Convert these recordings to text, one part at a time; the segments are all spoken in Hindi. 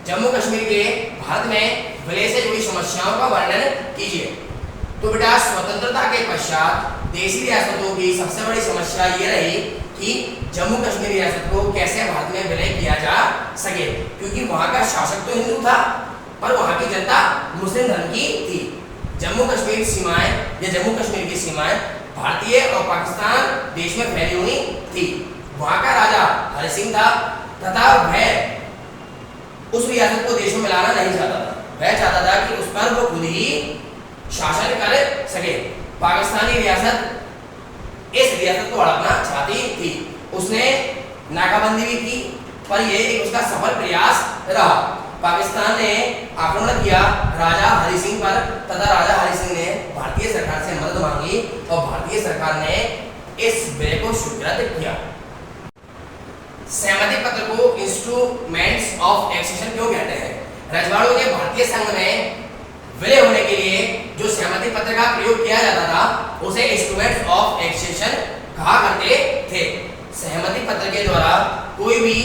जम्मू कश्मीर के भारत में विलय से जुड़ी समस्याओं का वर्णन कीजिए। तो बेटा स्वतंत्रता के पश्चात देशी रियासतों की सबसे बड़ी समस्या ये रही कि जम्मू कश्मीर रियासत को कैसे भारत में विलय किया जा सके, क्योंकि वहां का शासक तो हिंदू था पर वहां की जनता मुस्लिम धर्म की थी। जम्मू कश्मीर सीमाएं या जम्मू कश्मीर की सीमाएं भारतीय और पाकिस्तान देश में फैली हुई थी। वहां का राजा हरि सिंह था तथा वह उस रियासत को देश में मिलाना नहीं चाहता था। वह चाहता था कि उस पर वो खुद ही शासन कर सके। पाकिस्तानी रियासत इस रियासत को हड़पना चाहती थी। उसने नाकाबंदी भी की पर यह एक उसका सफल प्रयास रहा। पाकिस्तान ने आक्रमण किया राजा हरि सिंह पर तथा राजा हरि सिंह ने भारतीय सरकार से मदद मांगी और भारतीय सरकार ने इस विलय को स्वीकृत किया। सहमति पत्र को इंस्ट्रूमेंट्स ऑफ एक्सेशन क्यों कहते हैं? रजवाड़ों के भारतीय संघ में विलय होने के लिए जो सहमति पत्र का प्रयोग किया जाता था उसे इंस्ट्रूमेंट्स ऑफ एक्सेशन कहा करते थे। सहमति पत्र के द्वारा कोई भी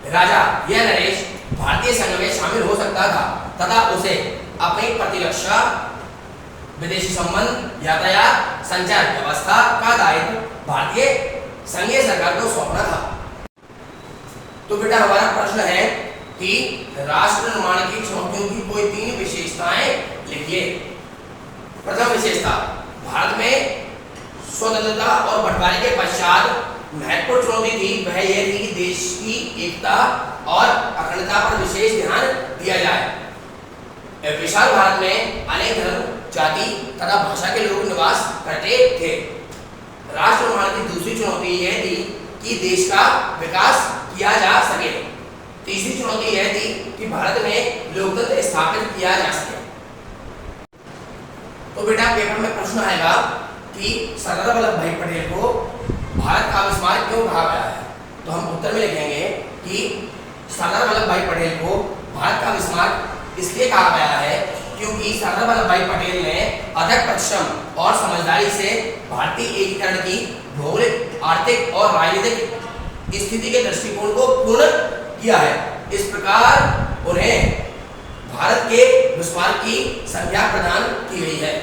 राजा या नरेश भारतीय संघ में शामिल हो सकता था तथा उसे अपनी प्रतिरक्षा, विदेशी संबंध, यातायात, संचार व्यवस्था का दायित्व भारतीय संघीय सरकार को सौंपना था। तो बेटा हमारा प्रश्न है कि राष्ट्र निर्माण की चुनौतियों की कोई 3 विशेषताएं लिखिए। प्रथम विशेषता, भारत में स्वतंत्रता और बंटवारे के पश्चात महत्वपूर्ण चुनौती थी वह यह थी कि देश की एकता और अखंडता पर विशेष ध्यान दिया जाए। विशाल भारत में अनेक धर्म, जाति तथा भाषा के लोग निवास करते थे। राष्ट्र निर्माण की दूसरी चुनौती यह थी कि देश का विकास किया जा सके। तीसरी चुनौती यह थी कि भारत में लोकतंत्र स्थापित किया जा सके। तो बेटा पेपर में प्रश्न आएगा कि सरदार वल्लभ भाई पटेल को भारत का आविष्कार क्यों कहा गया है? तो हम उत्तर में लिखेंगे कि सरदार वल्लभ भाई पटेल को भारत का आविष्कार इसलिए कहा गया है क्योंकि सरदार वल्लभ भाई पटेल ने अथक परिश्रम और समझदारी से भारतीय एकीकरण की भौगोलिक, आर्थिक और राजनीतिक स्थिति के दृष्टिकोण को पूर्ण किया है। इस प्रकार उन्हें भारत के विस्तार की संज्ञा प्रदान की गई है।